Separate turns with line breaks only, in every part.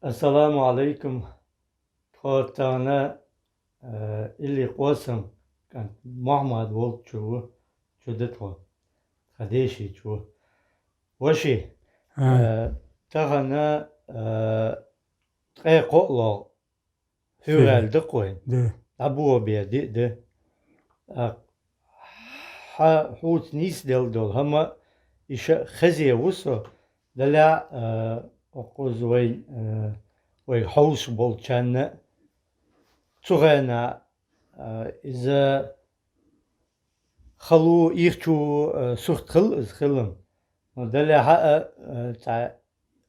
السلام عليكم خوتانا اللي قوسم كان محمد ولد شو دتوا خديشي شو وشي تغنى تقيقو هورال دقوين أبوه بيدي ده حوت نيس دل هما إيش خزي وصو دلع أقوز وي حوس بولشان تغنى إذا خلو يرتو سخت خلم دلع حق تاع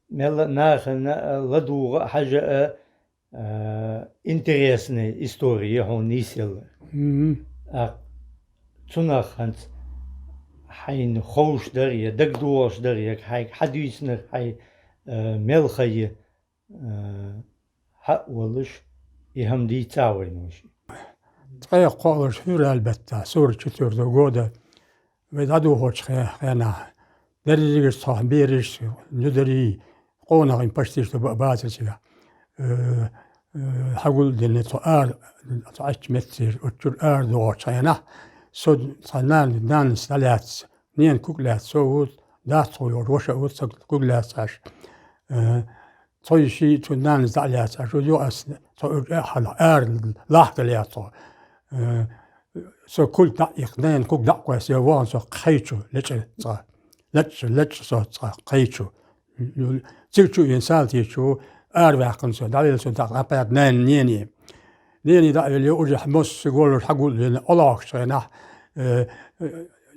مل ناخن لدوغ حاجة интересная история هون نيسيل تناخ هنت حين خوش دريا دق دوش دريا حي حديثنا حي ملخي حق ولش يهم دي تاوين وشي
تقيق قولش فير البتة سور كتير دوغودا ويدادو هوش خيانا دريج صاح بيرش ندري قونا غين باشتيش تبقى حقول دلني تقار تعيش متر وتر دوش خيانا سود صنان دان سالات نين كوكلات سود دات ويور وشا وصق كوكلات عش شي تنان زعلات عش يو أس حلا لاحظ لياتو سو كل دقيق نين كوك دقوا سيوان سو قيتشو لتش سو قيتشو تيجو إنسان تيجو واقن سو دليل سو دق أبيض نيني دا اللي يوجد حمص يقول حقول لنا الله شينا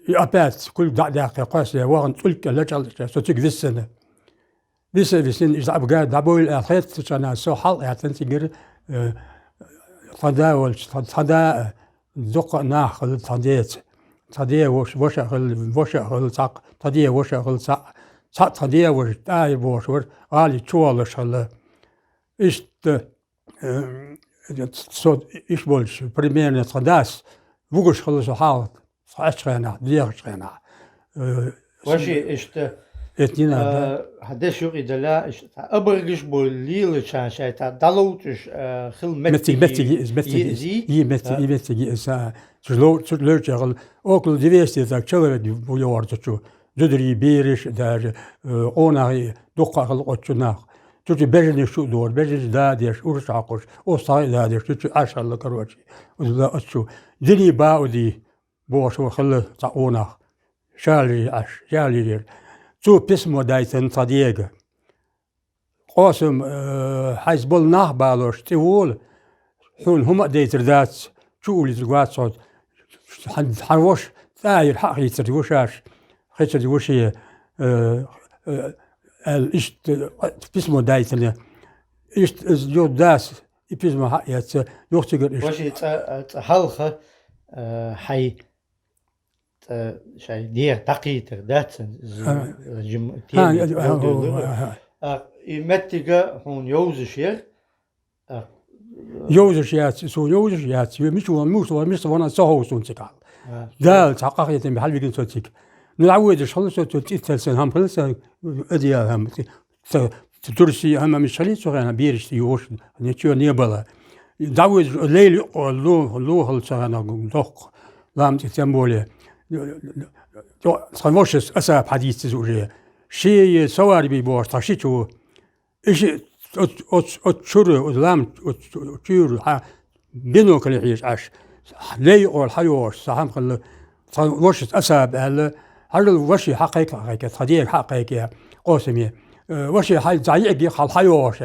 يأبات كل دقيقة قاسية وان تلك لجل ستيك ذسنا ذسن إذا أبقى دابول الأخير تشنا سو حال يعتنتجر صدا دق ناخذ صدية وش ساق صدية وش ساق صدية وش تاي وش عالي شوال شل إشت صد إيش بولش بريمير صداس وقش خلص حاول صعشنا ديرشنا
وشي إشت هداش يوقي دلا أبرجش بوليل شاشة دلوتش خل
متي إسا شلوت شغل أكل ديفيستي ذاك شلون بيوارتشو جدري بيرش دار أوناي دقة خلقتشنا تجي بجني شو دور بجني داديش أورش عقوش أو صاي داديش تجي عشرة لكروتشي ولا أشوا دني باودي بوش وخله تعونا شالي تو بسمو دايتن صديقة قاسم حيزبول ناه بالوش تقول حون هم دايتر ذات شو اللي تقعد صوت حروش ثاير حق يتروشاش خيتر وشي الإشت بسمو دايتن إشت جو داس بسمو حقيت يختجر إشت
وشي تحلخة حي شيء دير دقيقة داتن يمتجا هون يوزشير
يوزشيات مش وانا سهو سونتكال دال تحقق بحال بيكن صوتك نعود شغل صوت تتسن هم فلس اديا هم تدرسي هم مش خلي صغيرنا بيرش يوش نيتشو نيبلا داود ليل لو صغيرنا دوق لام تسمبولي صنوشس أساب حديث تزوري شيء سواري بيبوش تشيتو إيش أتشر أدلام أتشر بينو كل يعيش عش لي أول حيوش سهم خل صنوشس أساب هل وشي حقيقة صديق حقيقة قاسمي وشي حي زعيق خل حيوش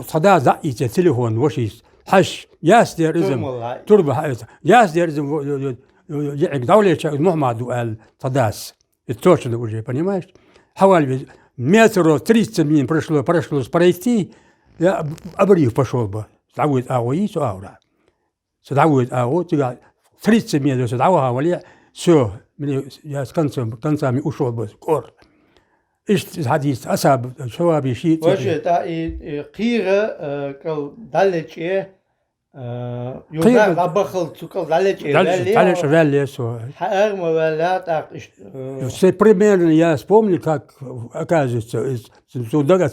صدا زعي تليفون وشي حش ياس ديرزم تربة ياس ديرزم يعق دولة محمد وقال تداس التوشن وجه понимаешь حوالي метр 300 мин пришлось пройти я обрыв пошел бы تعود أوي سؤال تعود أو تقع 300 متر تعوها ولي سو من يا كان سامي وشو بس كور إيش حديث أساب شو بيشيت
وجه تا قيرة كل دلتش يوم أبخل تقول على
Далее вялее со.
حقر مولات
Все примерно я вспомнил, как, оказывается, сюда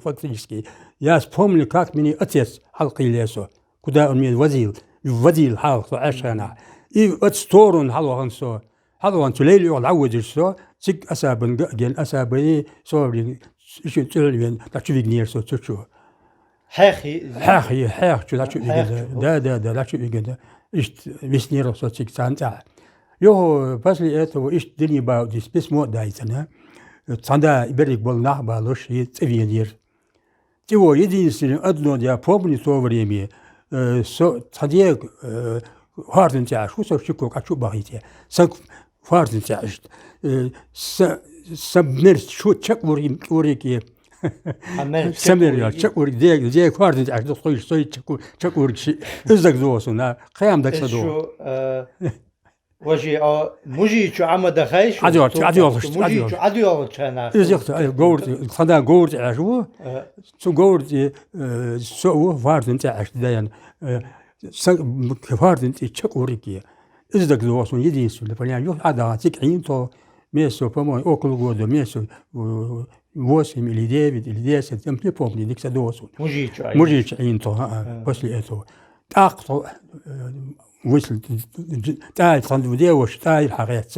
фактически, я вспомнил, как меня отец халкил лесо, куда он меня вводил халку ашана. И от сторону халуан тулейли он ауджиш со, цик асабан ген асабани соври, еще тулейли, так чувигнер со чучу. حاخي شو لا شو ده لا شو يجدا إيش بيسنيرو صوتك سانتا يو بس لي أتو إيش دنيا باو دي سبيس مو دايتنا ساندا يبرك بول نخبالوش يتفينير تيو يدين سين أدنو ديا بوبني صوريمي سو صديق هاردن تاع شو صار شكو كاتشو باغيتي سك هاردن تاع سبمرت شو تشك وريكي سمير يا تشكور ديك كواردن عشان تخوي شوي تشكور شيء ازدك دوسنا قيام دك صدو
شو وجي مجي شو عم دخايش عديو كان
ازيخت غورد خدا غورد عشو سو غورد سو فاردن تاع دايان كواردن تشكوريكي ازدك دوسن يدين سو لفنيا يو هذا تكعين تو ميسو فما اوكل غود ميسو 8 или 9 или 10, я не помню, никогда досу. Мужич инто, после этого. Так, вышел, тает сандвдевош, тает харец.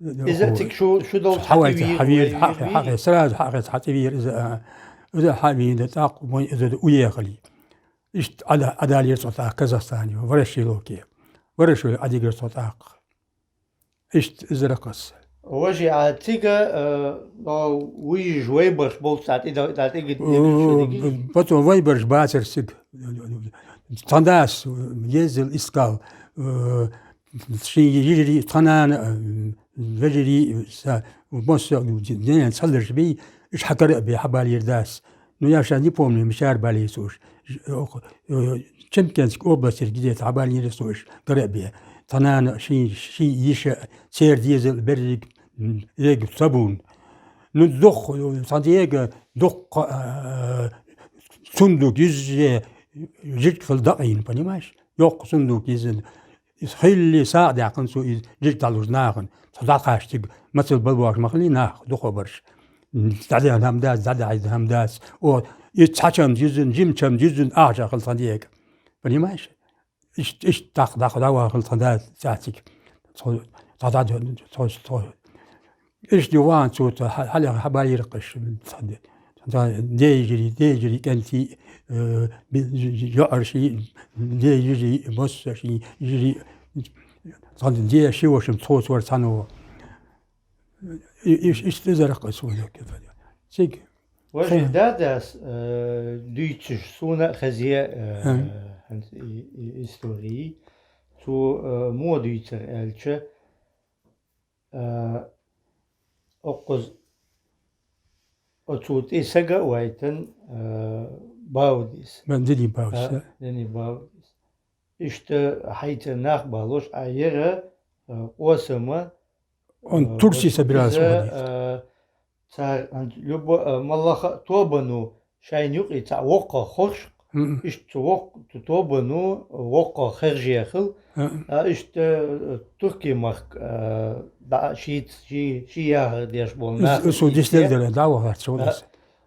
إذا تك شو دول
حبيب حق سراج حق حتير إذا حبيب تاق إذا وياخلي إيش على لير صوتا كازاخستاني ورشي لوكي ورشي أدير صوتا إيش إذا رقص
وجي عتيجا وي جويبرش بولسات إذا تيجي
потом вайберш бацерсик тандас езел искал شي يجري طنان وجري بوس دين صلش بي ايش حكر بحبال يرداس نو ياشا دي بومني مشار بالي سوش چمكنسك اوبلاست جديت عبال يرسوش قرب طنان شي يشا سير ديزل بريك يج صابون ندخ صديق دق صندوق يجي جيك في الدقين بنيماش يوق صندوق يزن خيلي ساعد يعقن سو جيك تعلوز ناخن صداقاش تيج مثل بالواش مخلي ناخ دخو برش تعدي همداس تعدي عايز همداس او يتحكم جزن جيمشم جزن اعجا خل صديق بنيماش ايش داخ داوا خل صداق ساعتك إيش ديوان صوت حلا حباير قش صدق ديجري كنتي يعرشي ديجري بس شيء يجري صدق دي شيء وشم صوت ورثانو إيش تزرق سودا كذا سيك
وجه داداس دويتش سونا خزية هستوري تو مو دويتر ألشة أقص أتوت إسقى وايتن باوديس
من دني باوديس
دني باوديس إشت حيت ناخ بالوش عيرة قسمة
أن ترسي سبراس
تار يب ملاخ توبنو شاين يقي تاع وقع خرش إشت وق توبنو وقع خرجي خل إشت تركي مارك دا شي يا ديش بولنا
سو ديسلر دل داوا هاتسودس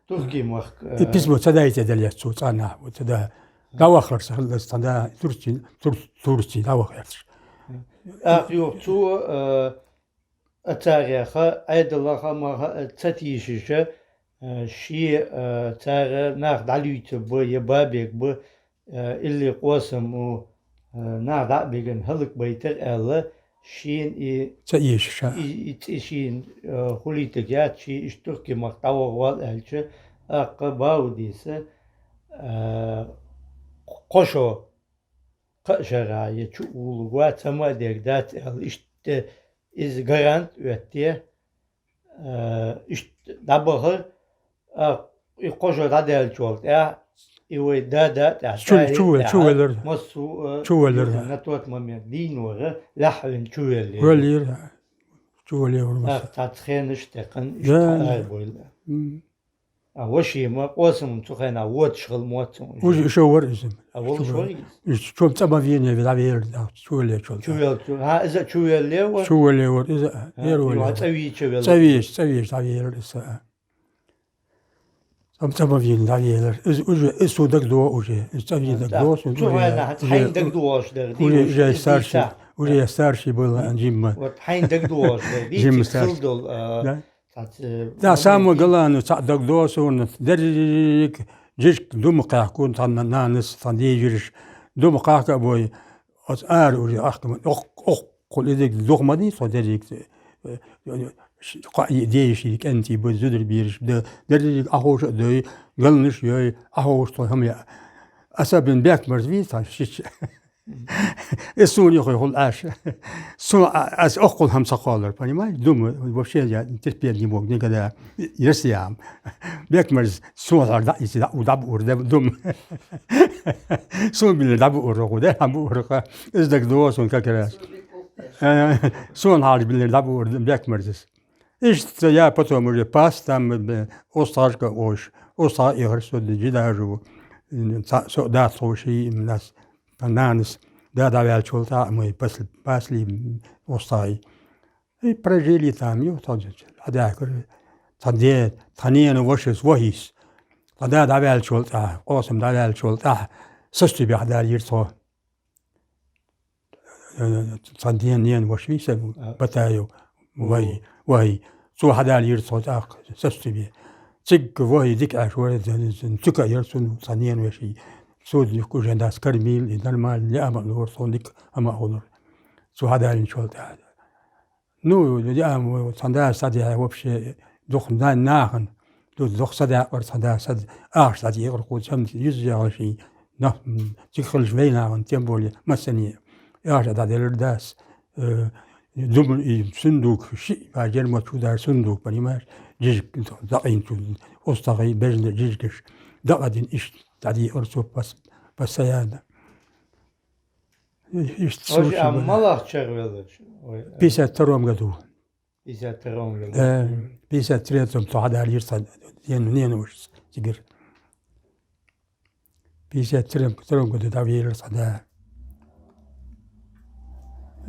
تركي مارك
بيسمو تدايت دل صوت انا وتدا داوا خلص خلص تدا ترسي داوا خلص
يو تو التاريخ أيضا ما تتيجه شي تار ناخ داليت بو يبابيك بو اللي قوسم و ناخ دابيكن هلك بيتر ألا شين
تيش
شين خليتك يا شي اشتركي مقطع وال ألش أقباوديس قشو قشراية شو ولغات ما ديردات الاشت إز garanт ürettiği işte dabahır koşu da değil çok ya İwe da
çuveler
masu
çuveler
natuat mamya dinore lahvin çuveler
çuveler
tatxen işte kan işte boyla وشي ما قوسم تخينا وات شغل موتهم
وش شور اسم
أول شوي
شو تبى فيني في دعوة شو اللي شو
شو ها إذا شو اللي هو
شو اللي ور إذا
يروح تسوي شو
تسويش دعوة إسا تبى فيني دعوة إسو دك دوا وجه تسوي دك دوا
شو هنا حين دك دواش ده
وجه جاي ستارشي وجه ستارشي بولا جيم
وحين دك دواش ده
جيم ستارشي لا سامو قلنا دك دواس ودرجك جيش دوم قاكون تان نانس تان ديجرش دوم قاك أبوي أر وري أخكم أخ قل إذا دوغمدي صدرك قاي ديشي أنتي بزدر بيرش درجك أخوش ده قلنش ياي أخوش هم يا أسبن باك مرزوي تاش السون يقول عاش سون أس أقول هم سقالر فاني ما دوم وبشيء يعني تسبيع دي موج نكذا يرسيام بيكمرز سون هذا يصير وداب ورد دوم سون بالداب ورق وده هم ورق إزدك دوا سون ككراس سون هذا بالداب ورد بيكمرز إيش يا بتوع مري باس تام أستاذ كوش أستاذ يهرسود جدارو سو ده صوشي من الناس فنانس ده دعوة شولتا مي بس لي وصاي برجيلي تاميو تاجج هذا كر تدي ثانيا وشس وهيس ده دعوة شولتا قاسم دعوة شولتا سستي بهذا يرتو ثانيا نين وشوي سبب بتاعه وهي سو هذا يرتو سستي به تك وهي ذيك عشوائي تك يرسون ثانيا وشي سود يكون جنداس كرميل إذا ما لأمر نور صندق أما هونر سو هذا إن شاء الله نو لأم صنداق صدق وبشة دخ ناهن دخ صدق أر صنداق صدق صدق يقرقود شمس يزجع شيء نه تدخل شوينا عن تيمبولي مسنية صدق الرداس دم صندوق شيء بعدين ما تودار صندوق بنيماش جيج دقين تود أستغي بجن جيجش دقدين إيش تعدي أرسو بس يعني إيش
تسوي ما لا شغله
بيسا تروم قدو
بيسا تروم قدو
بيسا تريتم تعد على يرصد نين وش تقر بيسا تروم قدو تعد يرصد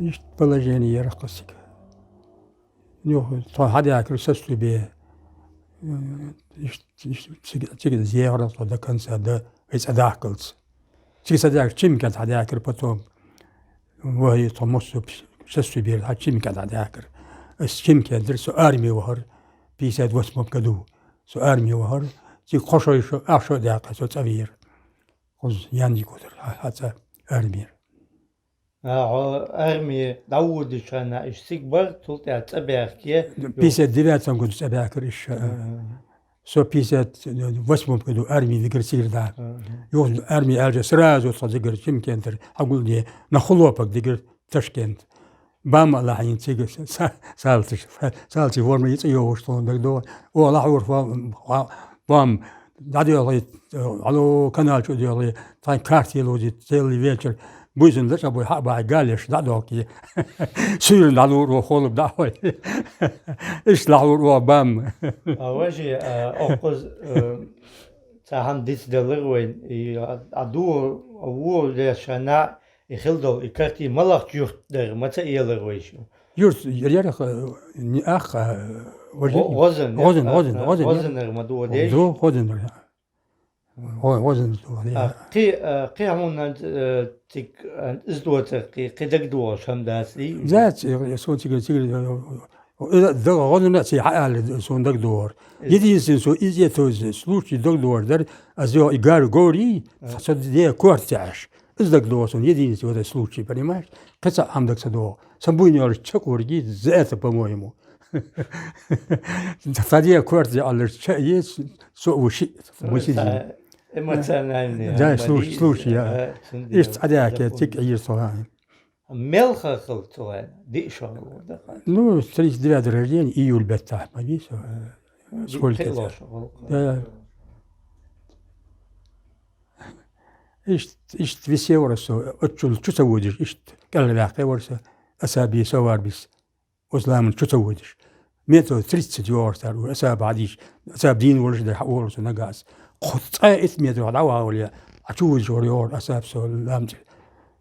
إيش بلاجيني يرقصك نيو هذا أكل سستو بيه تيجي زيارة صدق كان ساده إيش أداكلز تيجي سادك شيم كان هذاكر بتوم وهي تمسو سستو بيه هالشيم كان هذاكر الشيم كان درسو أرمي وهر بيساد واسمه بكدو سو أرمي وهر تيجي خشوا شو أشوا داك سو تغيير خذ يعني كتر هذا أرمي
أرمي داود شانا إشتكبر تلت أتبعك
بيساد ديفات سانقول أتبعكر إيش سو بيسات واسمه بكدو أرمي ذكر سير ده يوم أرمي أرجع سراز وتصدق شيم كنتر أقول دي نخلوبك ذكر تشكنت بام الله حين تيجي سالتي فورم يتيوش طون دكدو والله عورف بام دادي الله على كنال شو ديالي تاي كارتي لو دي تيلي فيتشر بوزن لش أبوي حبا قالش دادوكي سير دادور وخولب داوي إيش دادور وبام
أواجي أقص تاهم ديس دلوين أدور أول لشنا يخلدو إكارتي ملاك يرت در متى يلرويشو
يرت يريخ أخ وزن
مدو ديش
وزن
قي عمونا تك إزدوت قي دك دواش هم داسي
ذات سو تيجي إذا غادنا نأتي حال سون دك دور يدي سو إزي توز سلوشي دك دور در أزيو إيجار غوري فصد دي كورتاش إزدك دور سون يدي سو هذا سلوشي بريماش قصة عمدك سدوا سبويني على تشكورجي زات بمويمو فدي كورتي على شيء سو وشي وشي
مثلا
ده سلوشي إيش أداك تك عير صهاين
ملخ خلطوان دي شغل
نو ستريس دي درجين إيو البتاح ما بيسو سولت إيش تفسي ورسو أتشل شو سوودش إيش قال باقي ورسو أسابي سوار بس وسلام شو سوودش 130 يور تارو أساب عديش أساب دين ولش ده حول سنجاس خطأ إثمية دعوة ولا أشوف جوريور أساب سول لامج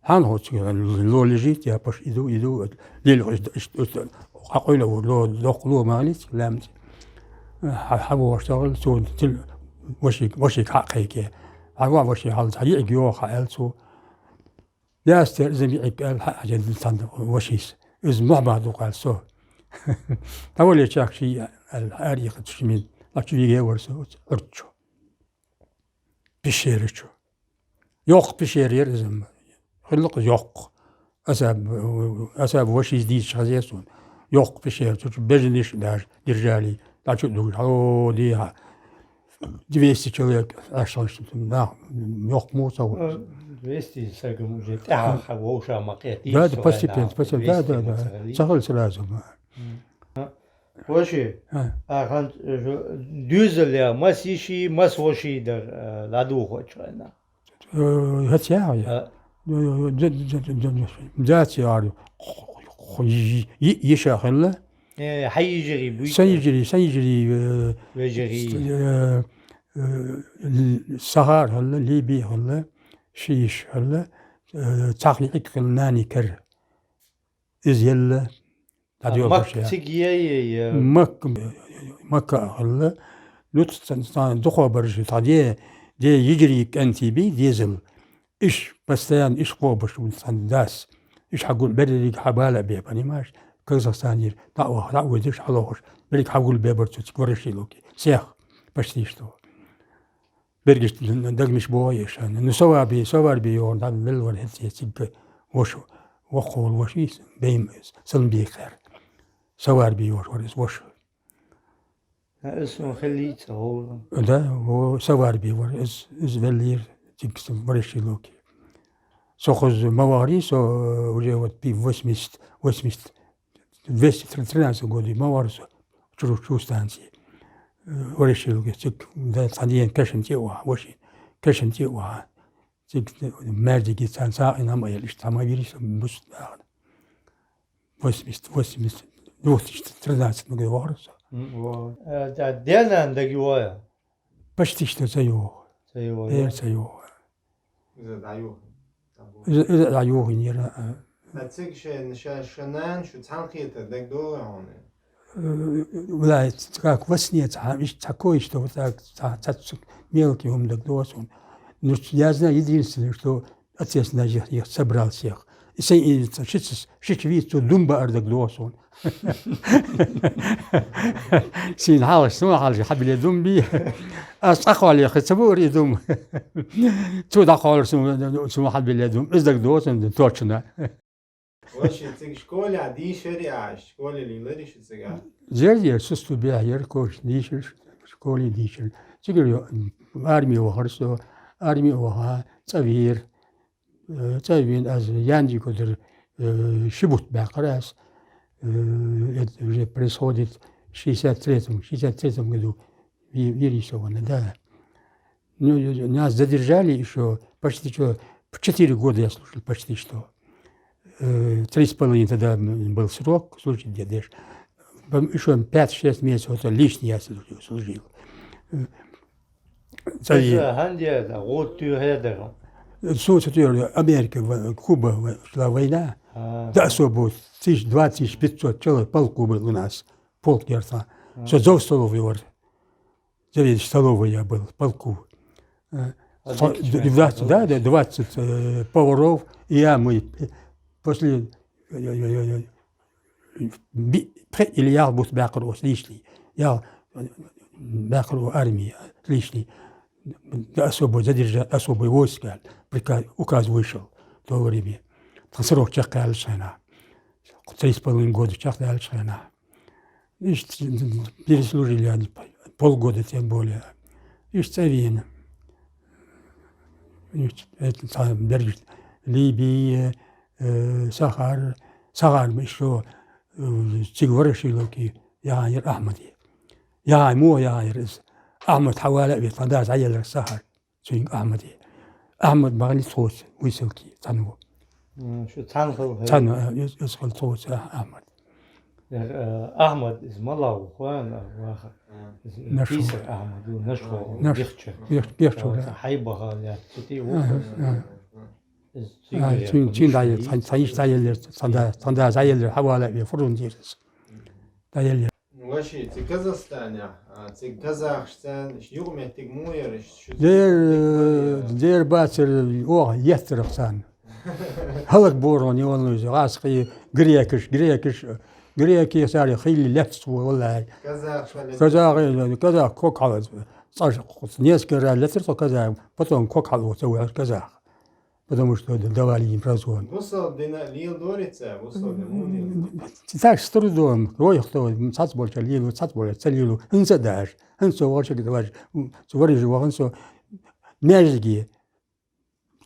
هان هو لو لجيت يا باش يدو ليلو أقول له لو مالك لامج حبوا اشتغل سو تل وشي حقيقي عوا وشي حال حقيقي يو خال سو لا استلزم يقال حاجة دلتان وشيس إز بعض وقال سو أول شيء شيء الأريق تشمين لكن يجي ورسو أرتشو بشيرتشو يوق بشير إزم خلق يوق أساب وشيس دي شخصيسون يوق بشير تشو بجنيش دار رجالي لا تشدو أو ديها 200 человек أشتغل لا يوق موسى
200 ساق موجود حوشة مقيتي
لا ده بس ده سهل لازم
وشي أخان دوزل يا مسيشي مسوشي در لادو خوشنا
هتيا جات يارو يشاخله
حيجري بوي
سيجري
ويجري
الصغار هلا ليبي هلا شيش هلا تعليق ناني كر إزيلا مكة هلا لوتستان دخوا برج تعدي دي يجري كأنتي بي ديزل إيش بستان إيش قوبش ونداس إيش حقول بدري حبالة بيباني ماش كازاخستان دعوة ديش حلوش بريك حقول بيبرتو تكورشي لوكي سياخ باش تيشتو برجش دقمش بويش نسوى بي يور دال ملور هتي وشو وقول وشيس بيمز سلم بي خير سوار بي يور ورس وشو
اسمه خليت هو
ده هو سوار بي ور از فيلير تيكس ورشي لوكي سوخز مواري سو وجوت بي وسميست ترناس غودي موارس شو ستانسي ورشي لوكي تيك ده صديان كشن تيوا وشي كشن تيوا تيك ماجي كيسان ساقنا ما يلش تما بيريس بس وسميست دوتش ترناس مغي وارس
ديانا عندك يوايا
باش تشتو زيو زيو إذا عيوه نيرا
نتيجة شنان شو تحقيت دك دو يعني
ولا تراك وسنية مش تكويش تو تاك ميلكي هم دك دوسون نش يازنا يدين سنشتو أتيسنا يخسبرال سيخ إسي شيء فيتو دمبا أردك دوسون سين حالش سمع حالش حبل يدمبي أقوى يخسبور يدم تو دخل سمع حبل يدم إزدك دوسون توتشنا
وش تيجي شكول عادي شريعة شكول اللي لريش الزجاج
زي سستو بيا يركوش ديشر شكولي ديشر تيجي أرمي وخرسو أرمي وها تغيير تغيير از يانجي كدر شبوت باقراس بريس هوديت شيسات تريتم كدو يريشو وانا دا ناس задержали еще почти 4 года я служил почти что 3,5 тогда был срок, слушай, дедеш. Еще 5-6 месяцев это лишний я служил. Америка, Куба шла война. Да, особо 2500 человек, полку был у нас, полк герца. Зов столовый вор. Столовый я был, полку. 20 поваров, и я, мы после или я буду бакрос лишний, я бакру армии лишний, особо задержал, особый войска, приказ, указ вышел в то время. Срок чакал шана, 3,5 года чакал шана. Переслужили они полгода тем более. И царина. Это Бергит, Либия, Сахар еще تيغورشيلوكي ياير أحمدي ياي مو ياير أحمد حوالي بيتنداز عيال السهر تيغ أحمدي أحمد مغني صوت ويسلكي تنو
شو تنخل
تنو يسخل صوت أحمد
أحمد اسم الله وخوان واخر
نشو.
كيسر أحمد ونشو
نشو.
بيخشى
بيحشوا
حيبها لا تتي
تين دايل تايش دايل تندا دايل حوالا يفرون ديرس دايل
واشي تي كازاخستان يا تي كازاخستان شنو محتاج موير
دير باتر اوه يثرقسان هلك بورون يونوز غاسقي غريكي ساري خيلي لفت والله كذا كوك على صار ناس كرا لتر كذا потом كوك على وتوي كذا потому что давали им прозвон.
وصل دينا ليل دوريца وصل دموني
Так с трудом, ой, кто цац больше лилу, цац больше целилу, инса даш, инса вообще говоришь, говоришь, инса межги.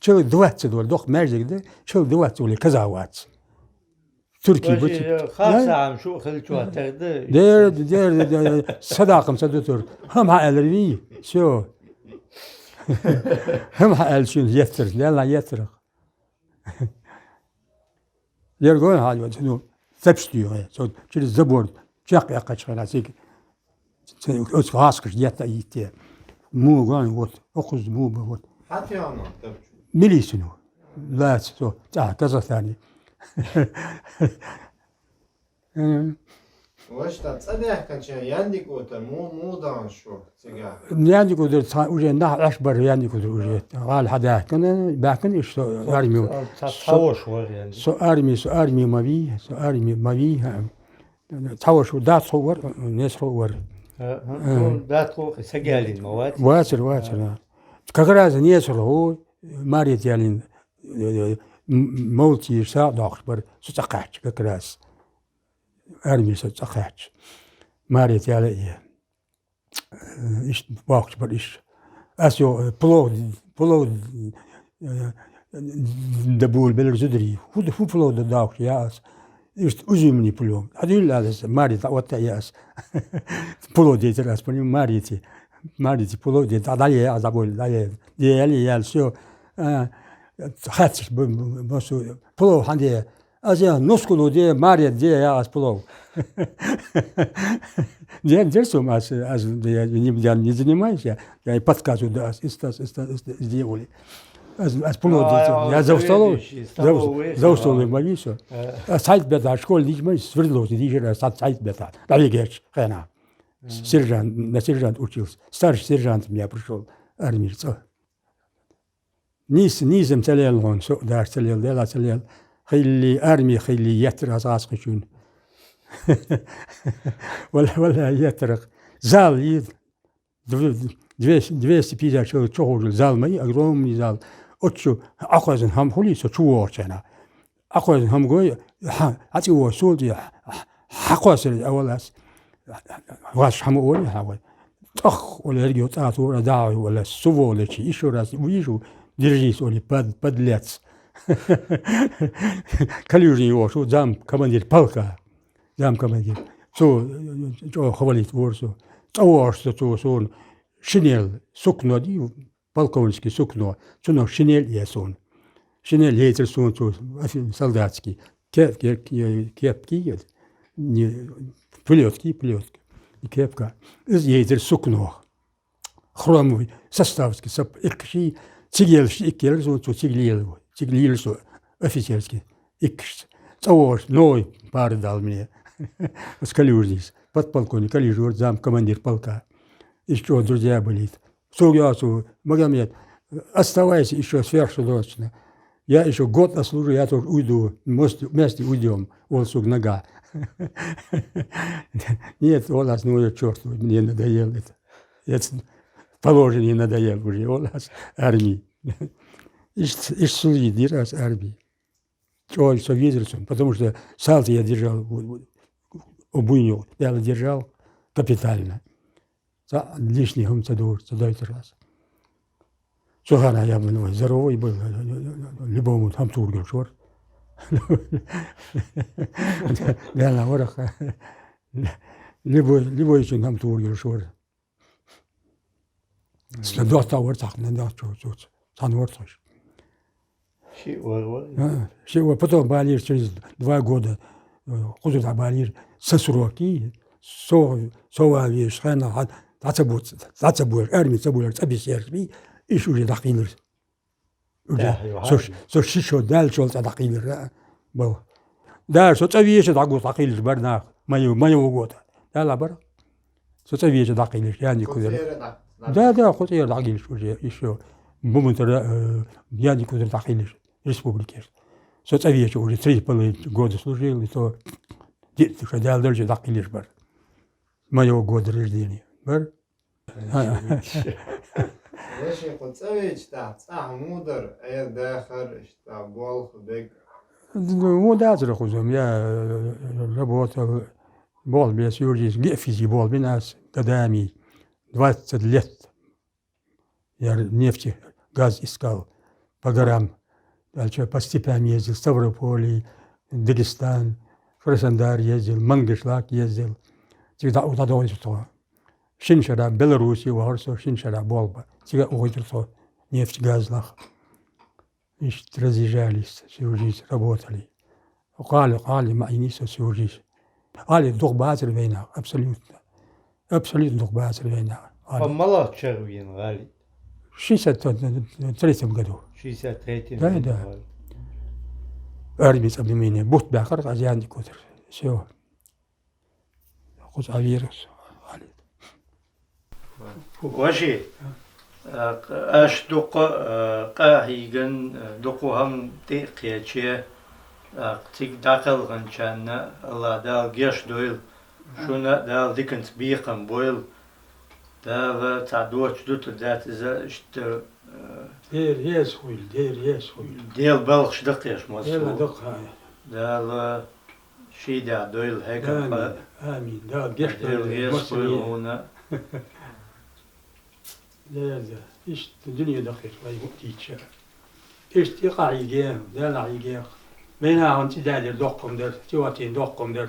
Человек 20 долларов, дох межги, да, человек 20 долларов казавац. Türkiye bu.
خاصة عم شو خلتوا تغدى.
دير صداقم صدتور. هم هالري شو. هم هال شو يثر لا يثر. يرجون هالو شنو تبشتيو شو شيل الزبور شاق يقش على سيك. أوس خاصك يتا يتي. مو قان وات أخذ مو بوات.
حتى أنا تبشو.
مليسنو. لا شو كذا ثاني.
واش تصدق كان شيء يندك وتر مو دان شو تيجا
يعني كده وجه نح أشبر يعني كده وجه قال حدا كنا باكن إيش أرمي
تحوش يعني
سؤالي ما بي تحوش ودا تصور الناس صور
دا تروح سجالين مواد
واتر كغراز ناس هو ماريت يعني مولتي ساعة أخبر ستقعش كغراز أرمي ستقعش ماريت يعني إيش باخش بريش أسيو بلو دبول بالرزدري هو بلو داخش ياس إيش أزمني بلو هذول هذا ماريت وقت ياس بلو دي تراس بني ماريتي بلو دي دالي أزابول دالي يالسيو خاتش بسو بلو عندي أزيا نسكلو دي ماريت دي ياس بلو Дерсом аз не занимаюсь, я и подсказываю, да, сделали. Аз полно я за устолы молюсь. Сайт бета школы не мы свердлосы дижера сайт бета. Навигеш, хана. Сержант учился. Старший сержант меня пришел армейца. نيزم تلال هون سوق دار تلال لا تلال خلي أرمي خلي يترى عاسقشون ولا يترق زال يد 250 человек чого зал мой огромный зал отчу ахвазен хам хули со чуорчана ахвазен хам гой ати о солди хаквасер авалас ваш хам оли хавай тох оли регио тату да вала суволечи еще раз вижу держись оли подлец калюжный его что зам командир полка зам командир что хвалит ворсо что сон шинель сукно ди полковницкий сукно что шинель ясон шинель летер сон солдатский кепки не плетки и кепка из летер сукно хромовый составский икши цигельши икель сон циглил сон офицерский икш цавош ной пар дал мне с калюжнис подполковник калюжур зам командир полка. Еще друзья были. Сугясу, Магомед, оставайся еще сверхсрочно. Я еще год отслужу, я тоже уйду, вместе уйдем, он суг нога. Нет, он нас не уйдет, черт, мне надоело это. Это положение надоело уже, он нас армии. Иш служит раз армии. Ой, что видел, потому что салты я держал, обуйню, я держал капитально. Лишний гумцадур, задает раз. Сухана я был здоровый был, любому там тургел шор. Да, на ворох. Любой еще там тургел шор. Следот тавр так, не да, что санворташ. Потом болел через 2 года. قدرة عبالير سسروكي سواليش خانا تعتبور أرمي تبور تبي سيربي إيش وجه دقيلر سو شيشو دال شو دقيلر بو دال سو تبي إيش دقيلر برنا ما يوجد لا برا سو تبي إيش دقيلر يعني كذا دا خطير دقيلر شو إيشو بمنتر يعني كذا دقيلر республики. Соцовече уже 3,5 года служил, и то что дальше так и лишь бар. Моего года рождения. Бар?
Леший Хуцевич, да, мудр, дахар, что бол, бег.
Ну, да, захузом. Я работал, бол без юридически, геофизики бол, у нас годами 20 лет. Я нефти, газ искал по горам. Дальше по степям ездил, Ставрополь, Дагестан, Краснодар ездил, Мангышлак ездил. Всегда удалось то. Шиншара, Беларусь, Угарсо, Шиншара, Болба. Всегда уходил то. Нефть, газ, лах. И разъезжались, всю жизнь работали. Қали, майниса всю жизнь. Али духбазер война, абсолютно. Абсолютно духбазер война.
Помало червин, Али.
В 63 году.
63.
Да. Армия объединения. Бухт Бахар, Азианди Кутер. Все. Хоть авирус.
وشي اش دوق قاهيغن دوقهم تيقيتشي تيك داخل غنشان الله دال جيش دويل شونا دال ديكنت بيقم بويل دال تعدوش دوت ذات اذا اشت
دير يسويل
ديال بلخش دقيش
دير
مصر
دق
دال شي دا دويل هيك
آمين دال جيش
ديال يسويل هنا
لا إيش الدنيا دقيق لا يمتيش إيش تقع يجيهم لا يجيهم بينها أنت دادر دقهم در تواتين دقهم در